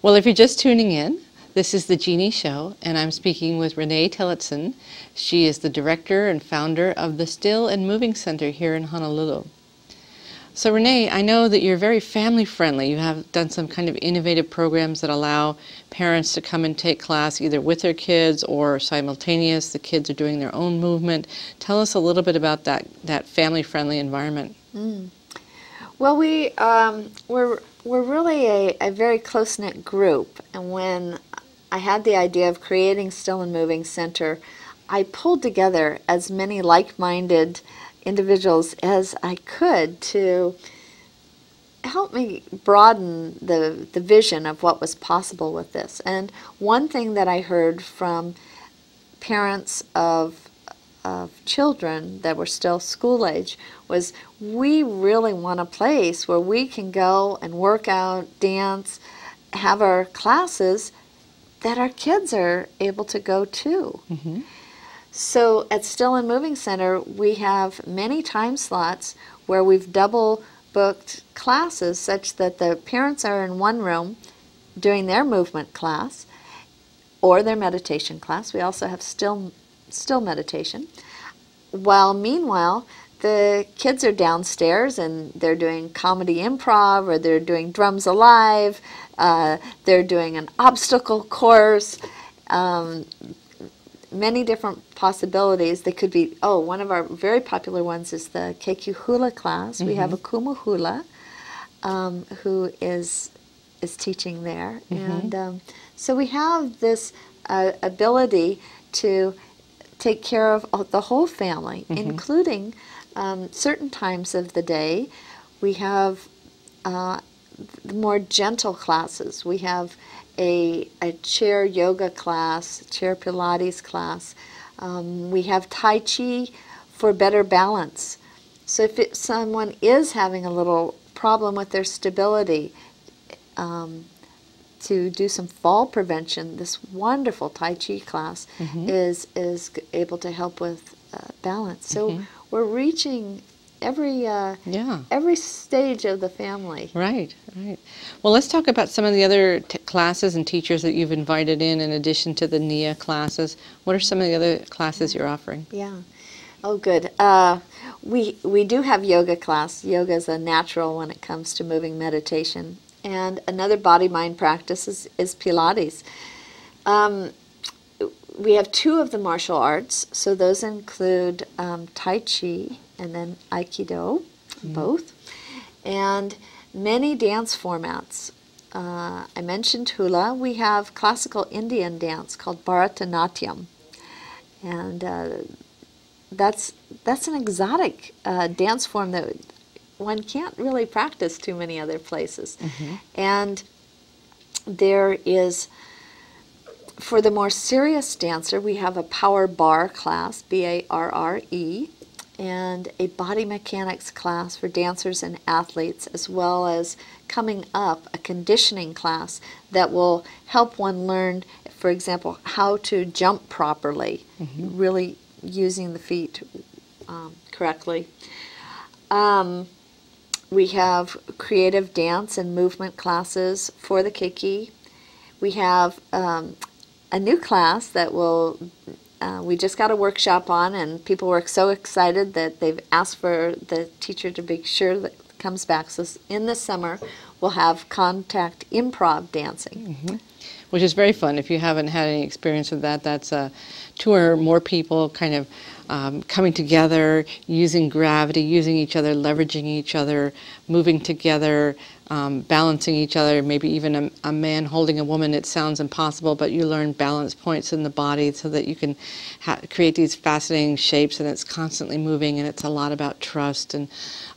Well, if you're just tuning in, this is the Genie Show, and I'm speaking with Renee Tillotson. She is the director and founder of the Still and Moving Center here in Honolulu. So Renee, I know that you're very family friendly. You have done some kind of innovative programs that allow parents to come and take class either with their kids or simultaneous. The kids are doing their own movement. Tell us a little bit about that family friendly environment. Well, we're really a very close-knit group, and when I had the idea of creating Still and Moving Center, I pulled together as many like-minded individuals as I could to help me broaden the vision of what was possible with this. And one thing that I heard from parents of children that were still school age was, we really want a place where we can go and work out, dance, have our classes that our kids are able to go to. So at Still and Moving Center, we have many time slots where we've double booked classes such that the parents are in one room doing their movement class or their meditation class. We also have still meditation. While meanwhile, the kids are downstairs and they're doing comedy improv, or they're doing drums alive, they're doing an obstacle course, many different possibilities. They could be, one of our very popular ones is the keiki hula class. We have a kumu hula who is teaching there. And so we have this ability to take care of the whole family, including certain times of the day. We have the more gentle classes. We have a chair yoga class, chair Pilates class. We have Tai Chi for better balance. So if someone is having a little problem with their stability, to do some fall prevention, this wonderful Tai Chi class is able to help with balance. So we're reaching every stage of the family. Right. Well, let's talk about some of the other classes and teachers that you've invited in addition to the NIA classes. What are some of the other classes you're offering? Yeah. Oh, good. We do have yoga class. Yoga is a natural when it comes to moving meditation. And another body-mind practice is Pilates. We have two of the martial arts, so those include Tai Chi and then Aikido, both, and many dance formats. I mentioned hula. We have classical Indian dance called Bharatanatyam, and that's an exotic dance form that one can't really practice too many other places. And there is, for the more serious dancer, we have a power bar class, B-A-R-R-E, and a body mechanics class for dancers and athletes, as well as coming up a conditioning class that will help one learn, for example, how to jump properly, really using the feet correctly. We have creative dance and movement classes for the keiki. We have a new class that we just got a workshop on, and people were so excited that they've asked for the teacher to be sure that it comes back. So in the summer, we'll have contact improv dancing. Which is very fun. If you haven't had any experience with that, that's two or more people kind of coming together, using gravity, using each other, leveraging each other, moving together, balancing each other, maybe even a man holding a woman. It sounds impossible, but you learn balance points in the body so that you can create these fascinating shapes, and it's constantly moving, and it's a lot about trust and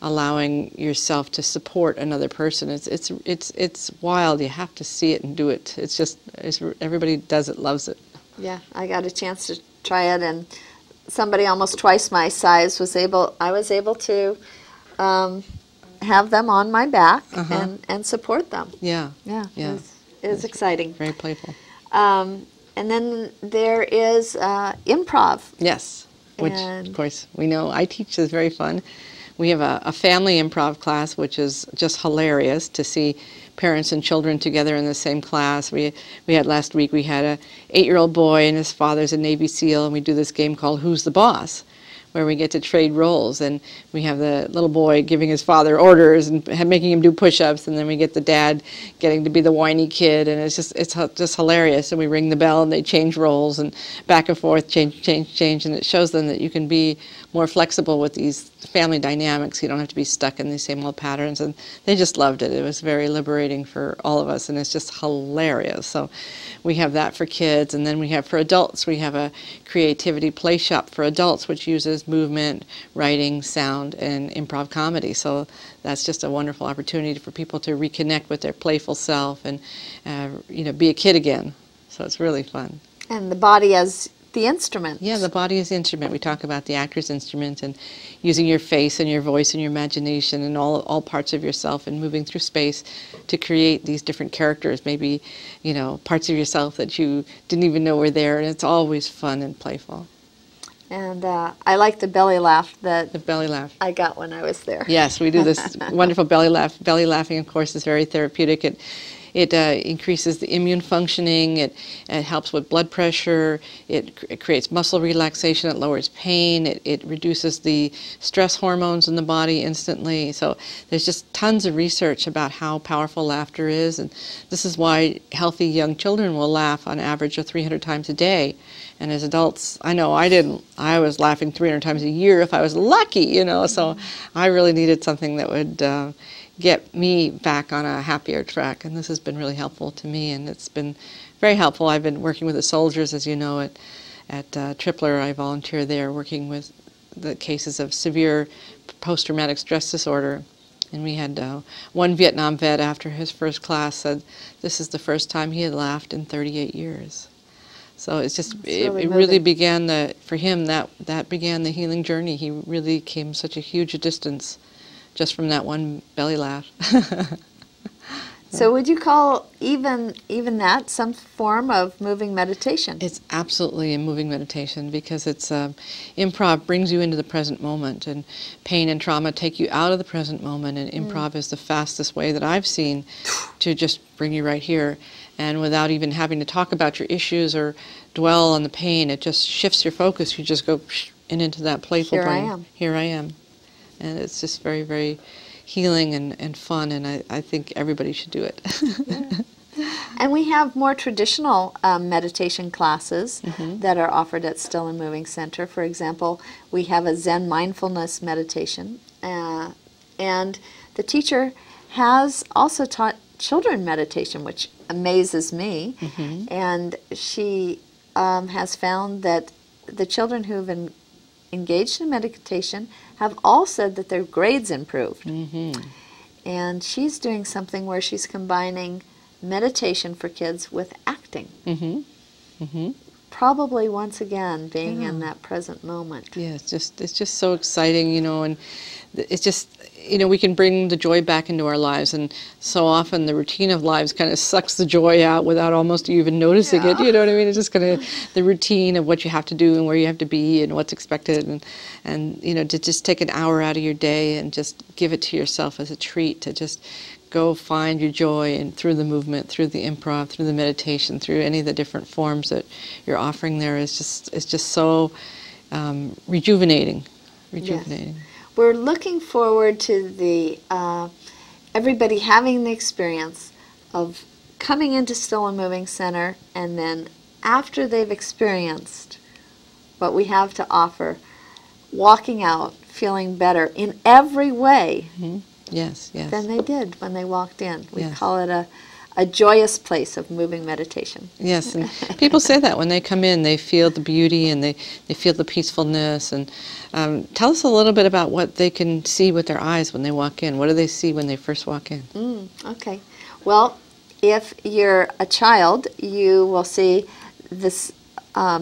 allowing yourself to support another person. It's wild. You have to see it and do it. Everybody does it, loves it. Yeah, I got a chance to try it, and somebody almost twice my size I was able to have them on my back and support them. Yeah. It was exciting. Very playful. And then there is improv. Yes, which of course we know I teach is very fun. We have a family improv class, which is just hilarious to see parents and children together in the same class. We had last week, we had a 8-year-old boy and his father's a Navy SEAL, and we do this game called Who's the Boss, where we get to trade roles, and we have the little boy giving his father orders and making him do push-ups, and then we get the dad getting to be the whiny kid, and it's just hilarious. And we ring the bell, and they change roles, and back and forth, change, and it shows them that you can be more flexible with these family dynamics. You don't have to be stuck in these same old patterns, and they just loved it. It was very liberating for all of us, and it's just hilarious. So we have that for kids, and then we have for adults, we have a creativity play shop for adults, which uses movement, writing, sound, and improv comedy. So that's just a wonderful opportunity for people to reconnect with their playful self and be a kid again. So it's really fun. And the body as the instrument. Yeah, the body is the instrument. We talk about the actor's instrument and using your face and your voice and your imagination and all parts of yourself and moving through space to create these different characters, maybe, parts of yourself that you didn't even know were there, and it's always fun and playful. And I like the belly laugh that the belly laugh I got when I was there. Yes, we do this wonderful belly laugh. Belly laughing, of course, is very therapeutic. It increases the immune functioning, it helps with blood pressure, it creates muscle relaxation, it lowers pain, it reduces the stress hormones in the body instantly. So there's just tons of research about how powerful laughter is, and this is why healthy young children will laugh on average of 300 times a day. And as adults, I know I was laughing 300 times a year if I was lucky, so I really needed something that would get me back on a happier track, and this has been really helpful to me, and it's been very helpful. I've been working with the soldiers, as you know, at Tripler. I volunteer there working with the cases of severe post-traumatic stress disorder, and we had one Vietnam vet after his first class said this is the first time he had laughed in 38 years. So it's just, it really began for him, that began the healing journey. He really came such a huge distance just from that one belly laugh. So would you call even that some form of moving meditation? It's absolutely a moving meditation because it's improv brings you into the present moment, and pain and trauma take you out of the present moment, and improv is the fastest way that I've seen to just bring you right here. And without even having to talk about your issues or dwell on the pain, it just shifts your focus. You just go into that playful brain. Here I am. And it's just very, very healing and fun, and I think everybody should do it. Yeah. And we have more traditional meditation classes that are offered at Still and Moving Center. For example, we have a Zen mindfulness meditation, and the teacher has also taught children meditation, which amazes me. And she has found that the children who have engaged in meditation have all said that their grades improved. And she's doing something where she's combining meditation for kids with acting. Probably once again being in that present moment. Yeah, it's just so exciting, and it's just, we can bring the joy back into our lives, and so often the routine of lives kind of sucks the joy out without almost even noticing it, you know what I mean? It's just kind of the routine of what you have to do and where you have to be and what's expected, and to just take an hour out of your day and just give it to yourself as a treat to just go find your joy, and through the movement, through the improv, through the meditation, through any of the different forms that you're offering there is just so rejuvenating. Yes. We're looking forward to the everybody having the experience of coming into Still and Moving Center, and then after they've experienced what we have to offer, walking out feeling better in every way. Yes, yes. Than they did when they walked in. We call it a joyous place of moving meditation. Yes, and people say that when they come in, they feel the beauty and they feel the peacefulness. And tell us a little bit about what they can see with their eyes when they walk in. What do they see when they first walk in? Okay. Well, if you're a child, you will see this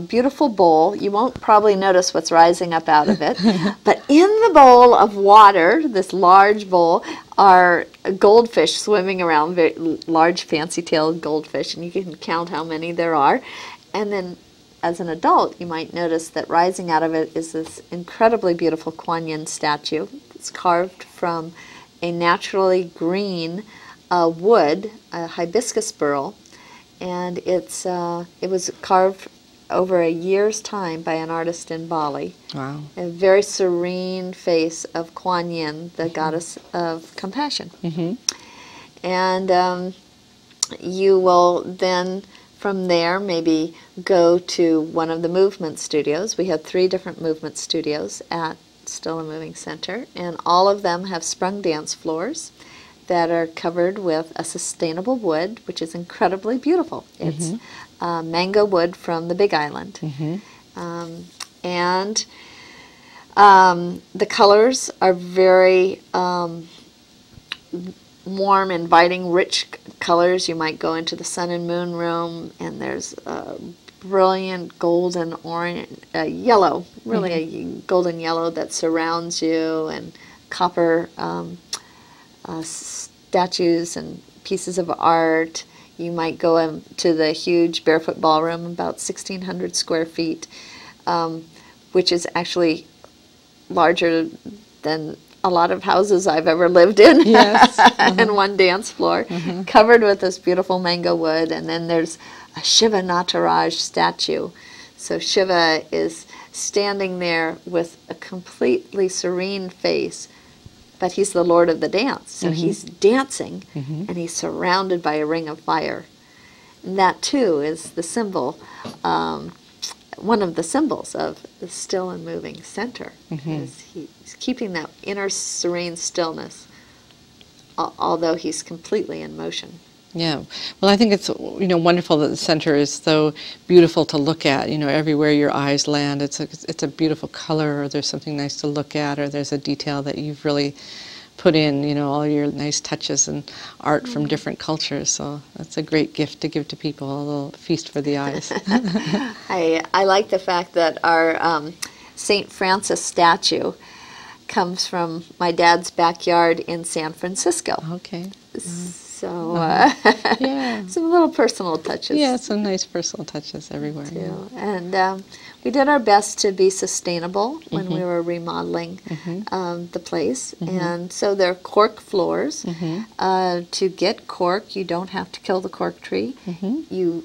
beautiful bowl. You won't probably notice what's rising up out of it, but in the bowl of water, this large bowl, are goldfish swimming around, very large fancy-tailed goldfish, and you can count how many there are. And then as an adult, you might notice that rising out of it is this incredibly beautiful Kuan Yin statue. It's carved from a naturally green wood, a hibiscus burl, and it was carved over a year's time by an artist in Bali. Wow. A very serene face of Kuan Yin, the goddess of compassion. And you will then, from there, maybe go to one of the movement studios. We have 3 different movement studios at Still and Moving Center, and all of them have sprung dance floors that are covered with a sustainable wood, which is incredibly beautiful. It's mango wood from the Big Island. And the colors are very warm, inviting, rich colors. You might go into the sun and moon room, and there's brilliant golden orange, yellow, really a golden yellow that surrounds you, and copper statues and pieces of art. You might go into the huge barefoot ballroom, about 1,600 square feet, which is actually larger than a lot of houses I've ever lived in. Yes. And one dance floor, covered with this beautiful mango wood. And then there's a Shiva Nataraj statue. So Shiva is standing there with a completely serene face, but he's the Lord of the dance. So he's dancing, and he's surrounded by a ring of fire. And that, too, is the symbol, one of the symbols of the Still and Moving Center. Is he's keeping that inner serene stillness, although he's completely in motion. Yeah. Well, I think it's, wonderful that the center is so beautiful to look at. Everywhere your eyes land, it's a beautiful color, or there's something nice to look at, or there's a detail that you've really put in, all your nice touches and art from different cultures. So that's a great gift to give to people, a little feast for the eyes. I like the fact that our St. Francis statue comes from my dad's backyard in San Francisco. Okay. So, yeah. some little personal touches. Yeah, some nice personal touches everywhere. Yeah. And we did our best to be sustainable when we were remodeling the place. And so there are cork floors. To get cork, you don't have to kill the cork tree. You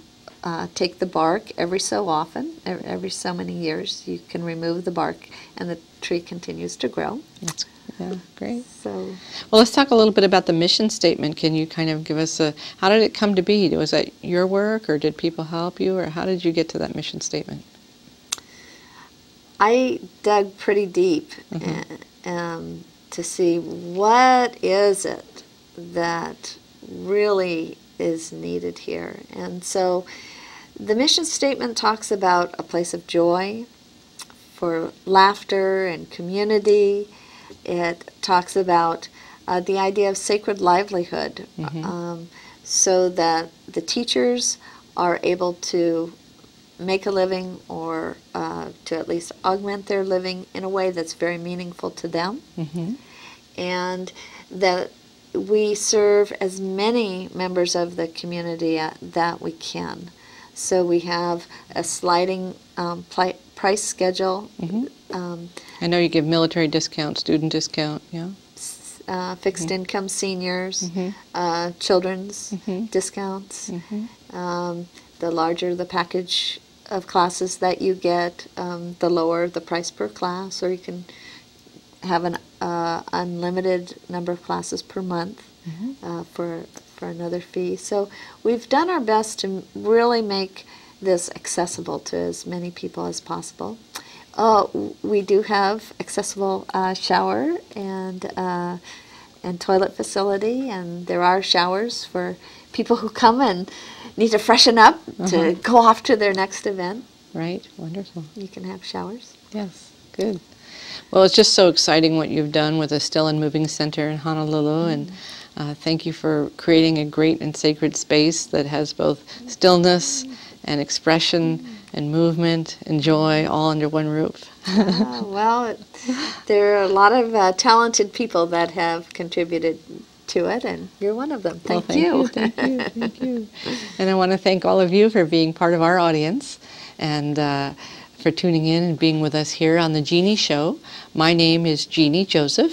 take the bark every so often, every so many years. You can remove the bark, and the tree continues to grow. Yeah, great. So, well, let's talk a little bit about the mission statement. Can you kind of give us how did it come to be? Was that your work, or did people help you, or how did you get to that mission statement? I dug pretty deep to see what is it that really is needed here. And so the mission statement talks about a place of joy, for laughter and community. It talks about the idea of sacred livelihood, so that the teachers are able to make a living, or to at least augment their living in a way that's very meaningful to them, and that we serve as many members of the community that we can. So we have a sliding price schedule. I know you give military discount, student discount, yeah. Fixed income seniors, children's discounts. The larger the package of classes that you get, the lower the price per class, or you can have an unlimited number of classes per month for another fee. So we've done our best to really make this accessible to as many people as possible. We do have accessible shower and toilet facility, and there are showers for people who come and need to freshen up to go off to their next event. Right, wonderful. You can have showers. Yes, good. Well, it's just so exciting what you've done with the Still and Moving Center in Honolulu, and thank you for creating a great and sacred space that has both stillness and expression and movement and joy all under one roof. Well, there are a lot of talented people that have contributed to it, and you're one of them. Thank you. Thank you. Thank you. And I want to thank all of you for being part of our audience, and for tuning in and being with us here on the Genie Show. My name is Genie Joseph.